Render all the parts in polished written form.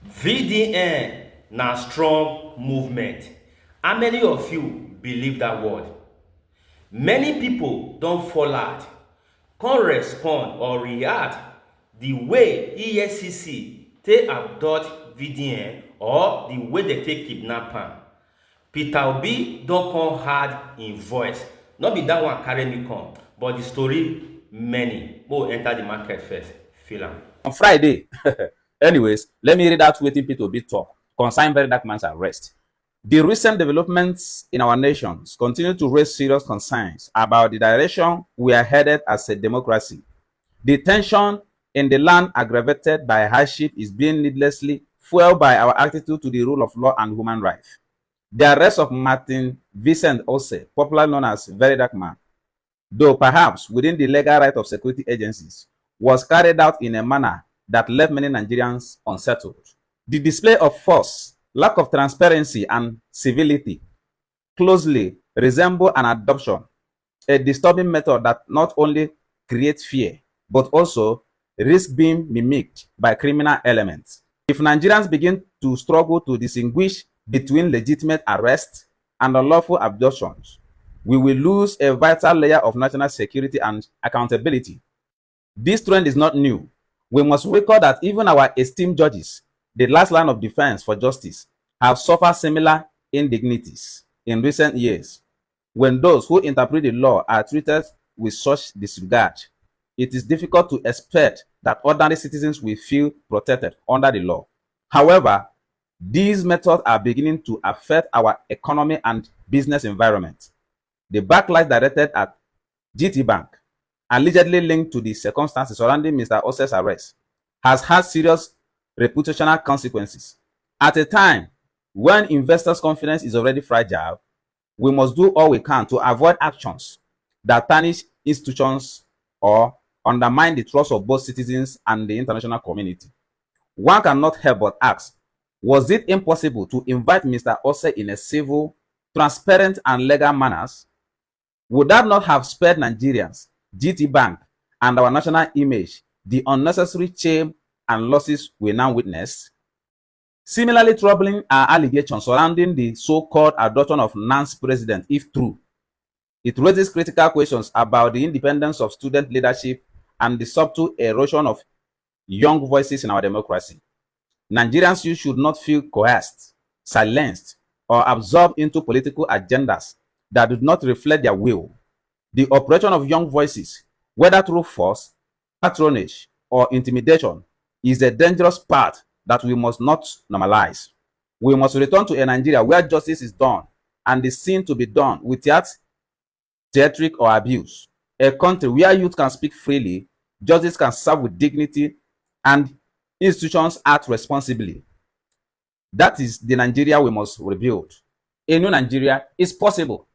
VDN na strong movement. How many of you believe that word? Many people don't fall out, can't respond or react the way EFCC take abduct VDN or the way they take kidnap am. Peter Obi don come hard in voice. No be that one carry me come, but the story many. Make we enter the market first. Feel am. On Friday. Anyways, let me read out wetin Peter Obi talk concerning Verydarkman's arrest. The recent developments in our nations continue to raise serious concerns about the direction we are headed as a democracy. The tension in the land aggravated by hardship is being needlessly fueled by our attitude to the rule of law and human rights. The arrest of Martin Vincent Ose, popularly known as Verydarkman, though perhaps within the legal right of security agencies, was carried out in a manner that left many Nigerians unsettled. The display of force, lack of transparency, and civility closely resemble an adoption, a disturbing method that not only creates fear, but also risks being mimicked by criminal elements. If Nigerians begin to struggle to distinguish between legitimate arrests and unlawful abductions, we will lose a vital layer of national security and accountability. This trend is not new. We must recall that even our esteemed judges, the last line of defense for justice, have suffered similar indignities in recent years. When those who interpret the law are treated with such disregard, it is difficult to expect that ordinary citizens will feel protected under the law. However, these methods are beginning to affect our economy and business environment. The backlash directed at GT Bank, allegedly linked to the circumstances surrounding Mr. Ose's arrest, has had serious reputational consequences. At a time when investors' confidence is already fragile, we must do all we can to avoid actions that tarnish institutions or undermine the trust of both citizens and the international community. One cannot help but ask, was it impossible to invite Mr. Ose in a civil, transparent, and legal manner? Would that not have spared Nigerians, GT Bank, and our national image the unnecessary shame and losses we now witness? Similarly troubling are allegations surrounding the so-called adoption of Nan's president, if true. It raises critical questions about the independence of student leadership and the subtle erosion of young voices in our democracy. Nigerians should not feel coerced, silenced, or absorbed into political agendas that do not reflect their will. The operation of young voices, whether through force, patronage, or intimidation, is a dangerous path that we must not normalize. We must return to a Nigeria where justice is done and is seen to be done without theatric or abuse. A country where youth can speak freely, justice can serve with dignity, and institutions act responsibly. That is the Nigeria we must rebuild. A new Nigeria is possible.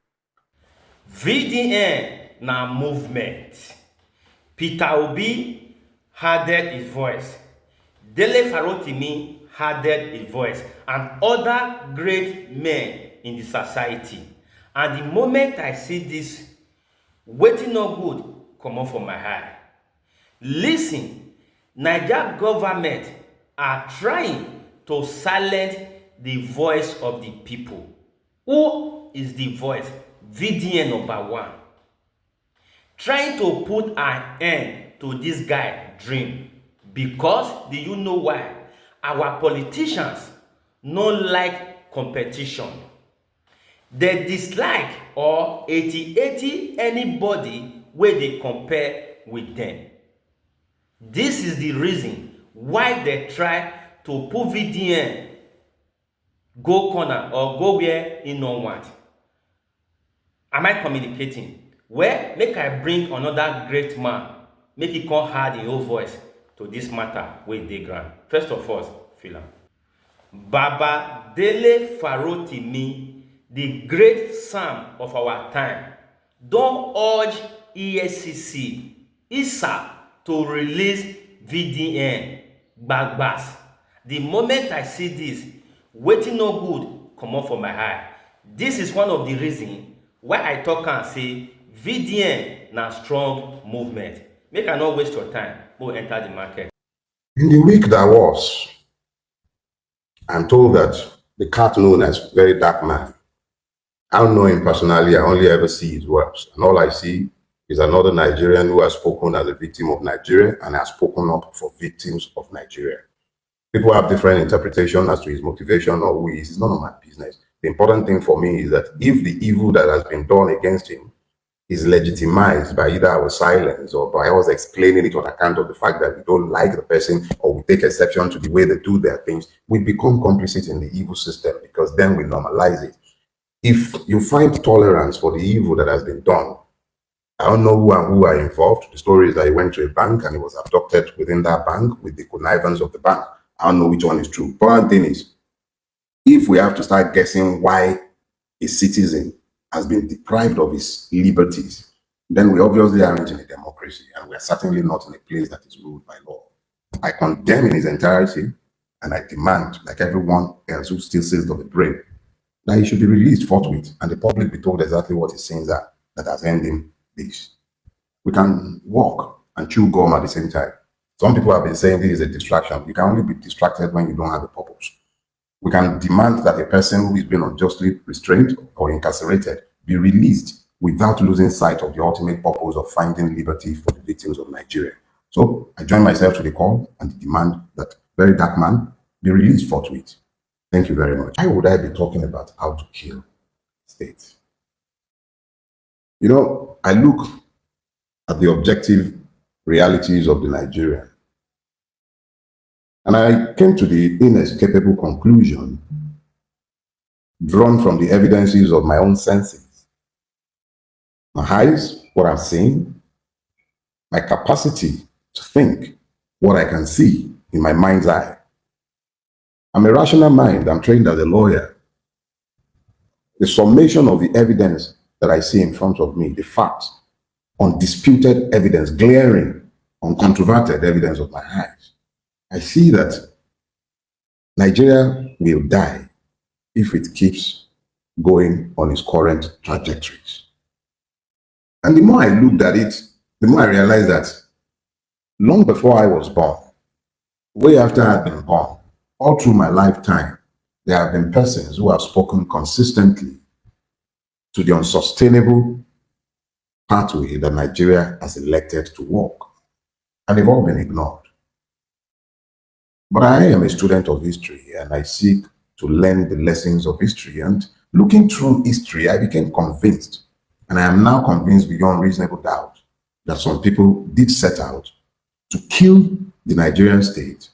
VDN na movement. Peter Obi added his voice. Dele Farotimi added his voice, and other great men in the society. And the moment I see this, wetin no good comot for my eye. Listen, Naija government are trying to silence the voice of the people. Who is the voice? VDN number one. Trying to put an end to this guy dream. Because, do you know why? Our politicians no like competition. They dislike or 80 anybody where they compare with them. This is the reason why they try to put VDN go corner or go where he no want. Am I communicating? Well, make I bring another great man, make he come hard in your voice to this matter wey dey ground. First of all, feel am. Baba Dele Farotimi, the great Sam of our time, don urge EFCC, ISA to release VDN gbagbas. The moment I see this, wetin no good comot for my eye. This is one of the reasons why I talk am say VDN na strong movement. Make I no waste your time, go enter the market. In the week that was, I'm told that the cat known as Verydarkman, I don't know him personally, I only ever see his works. And all I see is another Nigerian who has spoken as a victim of Nigeria and has spoken up for victims of Nigeria. People have different interpretation as to his motivation or who he is. It's none of my business. The important thing for me is that if the evil that has been done against him is legitimized by either our silence or by us explaining it on account of the fact that we don't like the person or we take exception to the way they do their things, we become complicit in the evil system because then we normalize it. If you find tolerance for the evil that has been done, I don't know who are involved. The story is that he went to a bank and he was abducted within that bank with the connivance of the bank. I don't know which one is true. But one thing is, if we have to start guessing why a citizen has been deprived of his liberties, then we obviously aren't in a democracy, and we're certainly not in a place that is ruled by law. I condemn in his entirety, and I demand, like everyone else who still says of the brain, that he should be released forthwith, and the public be told exactly what his sins are that has earned him this. We can walk and chew gum at the same time. Some people have been saying this is a distraction. You can only be distracted when you don't have a purpose. We can demand that a person who is being unjustly restrained or incarcerated be released without losing sight of the ultimate purpose of finding liberty for the victims of Nigeria. So I join myself to the call and demand that Verydarkman be released forthwith. Thank you very much. Why would I be talking about how to kill states? You know, I look at the objective realities of the Nigerian, and I came to the inescapable conclusion, drawn from the evidences of my own senses. My eyes, what I'm seeing, my capacity to think, what I can see in my mind's eye. I'm a rational mind, I'm trained as a lawyer. The summation of the evidence that I see in front of me, the facts, undisputed evidence, glaring, uncontroverted evidence of my eyes, I see that Nigeria will die if it keeps going on its current trajectories. And the more I looked at it, the more I realized that long before I was born, way after I had been born, all through my lifetime, there have been persons who have spoken consistently to the unsustainable pathway that Nigeria has elected to walk. And they've all been ignored. But I am a student of history and I seek to learn the lessons of history. And looking through history, I became convinced, and I am now convinced beyond reasonable doubt, that some people did set out to kill the Nigerian state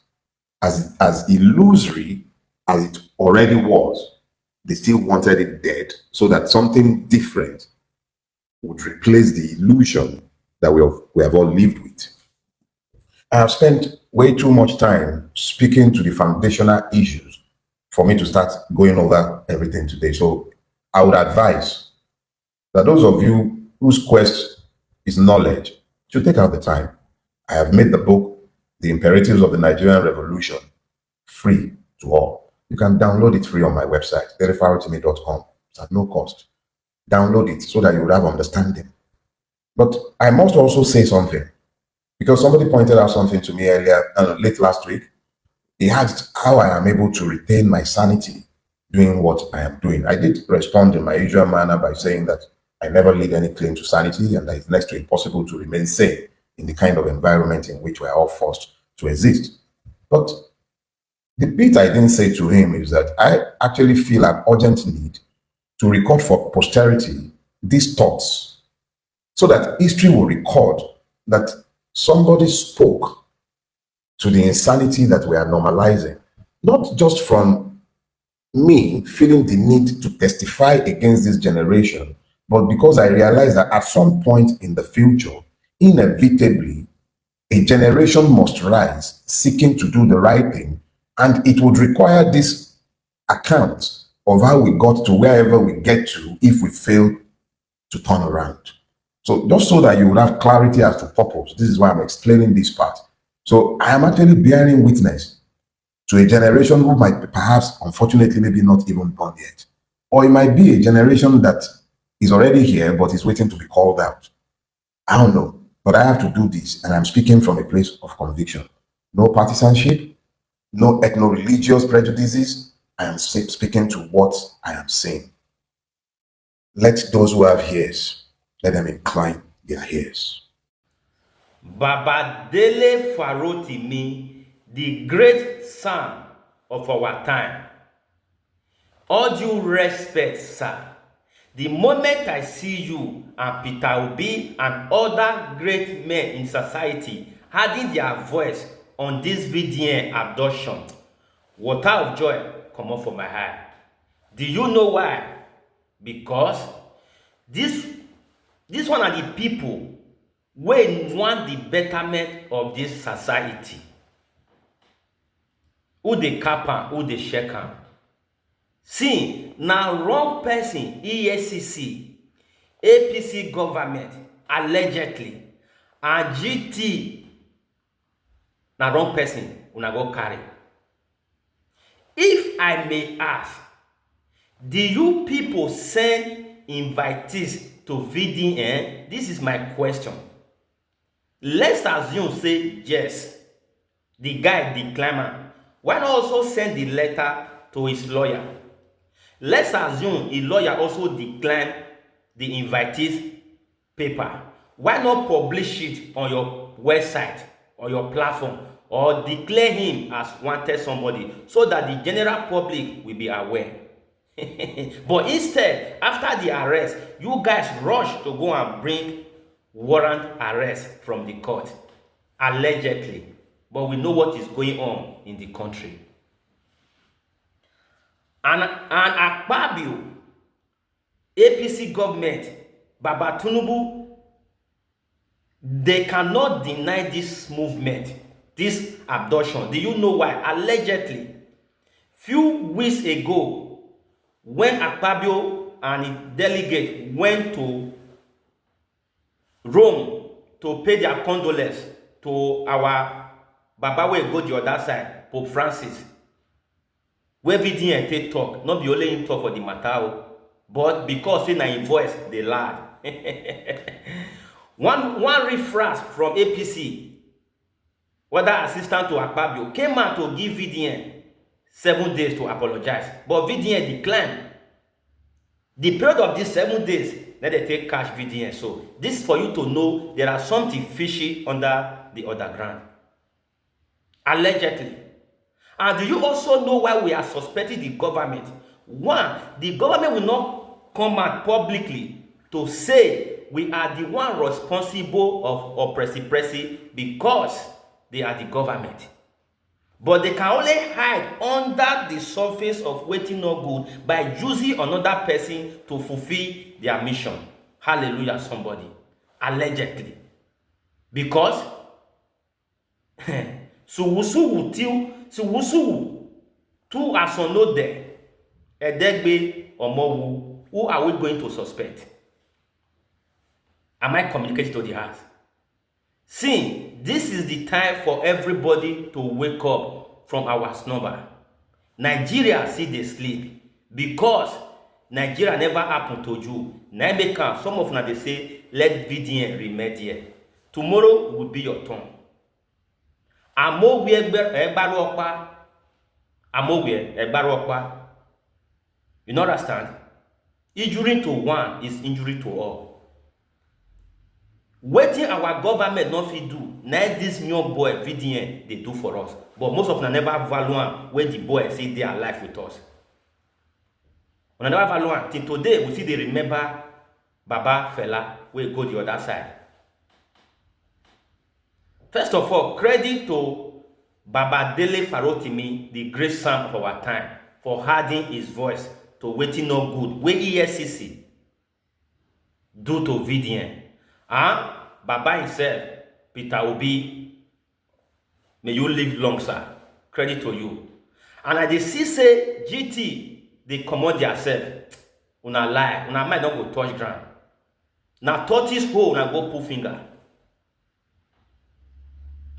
as illusory as it already was. They still wanted it dead so that something different would replace the illusion that we have all lived with. I have spent way too much time speaking to the foundational issues for me to start going over everything today. So I would advise that those of you whose quest is knowledge should take out the time. I have made the book, The Imperatives of the Nigerian Revolution, free to all. You can download it free on my website, delefarotimi.com. It's at no cost. Download it so that you will have understanding. But I must also say something, because somebody pointed out something to me earlier, late last week. He asked how I am able to retain my sanity doing what I am doing. I did respond in my usual manner by saying that I never laid any claim to sanity and that it's next to impossible to remain sane in the kind of environment in which we're all forced to exist. But the bit I didn't say to him is that I actually feel an urgent need to record for posterity these thoughts so that history will record that somebody spoke to the insanity that we are normalizing, not just from me feeling the need to testify against this generation, but because I realize that at some point in the future, inevitably, a generation must rise seeking to do the right thing, and it would require this account of how we got to wherever we get to if we fail to turn around. So just so that you will have clarity as to purpose, this is why I'm explaining this part. So I am actually bearing witness to a generation who might perhaps, unfortunately, maybe not even born yet. Or it might be a generation that is already here but is waiting to be called out. I don't know. But I have to do this, and I'm speaking from a place of conviction. No partisanship, no ethno-religious prejudices. I am speaking to what I am saying. Let those who have ears, let them incline their ears. Baba Dele Farotimi, the great son of our time. All due respect, sir. The moment I see you and Peter Obi and other great men in society adding their voice on this VDN abduction, water of joy come up from my eye. Do you know why? Because this one are the people wey want the betterment of this society. Who dey cap am, who dey shake am. See, na wrong person EFCC, APC government allegedly, and GT na wrong person una go carry. If I may ask, do you people send invitees to VDN? This is my question. Let's assume say yes, the guy declaimer. Why not also send the letter to his lawyer? Let's assume a lawyer also declined the invitees paper. Why not publish it on your website or your platform, or declare him as wanted somebody so that the general public will be aware? But instead, after the arrest, you guys rush to go and bring warrant arrest from the court, allegedly. But we know what is going on in the country. And Akpabio, APC government, Baba Tinubu, they cannot deny this movement, this abduction. Do you know why? Allegedly, few weeks ago, when Akpabio and his delegate went to Rome to pay their condolence to our Baba wey go the other side, Pope Francis, where VDN take talk, not be only him talk for the matter, but because say na him voice dey loud. one reference from APC, whether assistant to Akpabio, came out to give VDN 7 days to apologize, but VDN declined. The period of these 7 days, then they take cash VDN. So this is for you to know there are something fishy under the underground, allegedly. And do you also know why we are suspecting the government? One, the government will not come out publicly to say we are the one responsible of oppressive because they are the government. But they can only hide under the surface of waiting no good by using another person to fulfill their mission. Hallelujah, somebody. Allegedly. Because Suwusu two asonode Edegbe Omowu, who are we going to suspect? Am I communicating to the house? See, this is the time for everybody to wake up from our slumber. Nigeria see they sleep because Nigeria never happened to you. Naimeka, some of them they say, let VDN remain here. Tomorrow will be your turn. Amogwe Egbarokpa. You know understand? Injury to one is injury to all. Waiting our government not fit do, now this new boy VDN they do for us. But most of them never value where the boy say they are alive with us. We never value till today we see they remember Baba Fela we go the other side. First of all, credit to Baba Dele Farotimi, the great son of our time, for adding his voice to waiting no good where EFCC do to VDN. And Baba himself, Peter Obi, may you live long, sir. Credit to you. And I dey see say GT, they command yourself. Una lie, una might not go touch ground. Now tortoise hole, una go pull finger.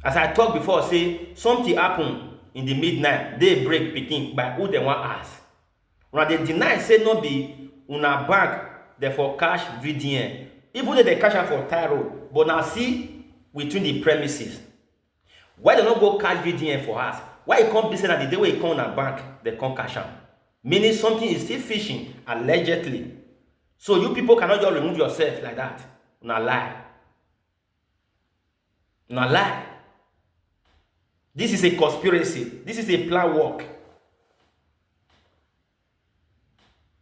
As I talked before, say something happen in the midnight, they break picking by who they want ask. Una they deny say no be una bank, therefore cash VDN. Even though they cash out for Tyro, but now see between the premises. Why they not go cash VDN for us? Why e come be say na the day wey e come na bank, they come cash am? Meaning something is still fishing, allegedly. So you people cannot just remove yourself like that. Una lie. Una lie. This is a conspiracy. This is a plan work.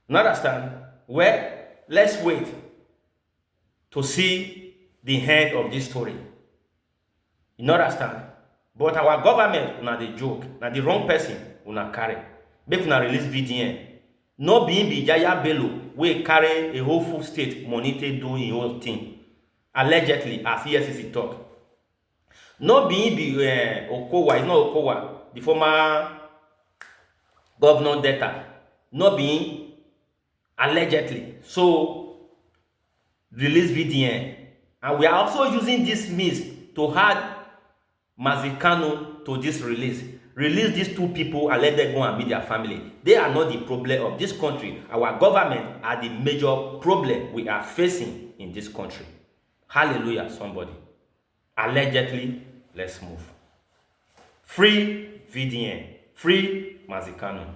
You understand? Well, let's wait to see the end of this story. You understand? But our government, una the joke, na the wrong person una carry. Make una release VDN. No be Yaya Bello wey carry a whole full state money to do his whole thing. Allegedly, as EFCC talk. No be Okowa, it's not Okowa, the former governor data. No be allegedly. So release VDN. And we are also using this means to add Mazikano to this release. Release these two people and let them go and meet their family. They are not the problem of this country. Our government are the major problem we are facing in this country. Hallelujah, somebody. Allegedly, let's move. Free VDN. Free Mazikano.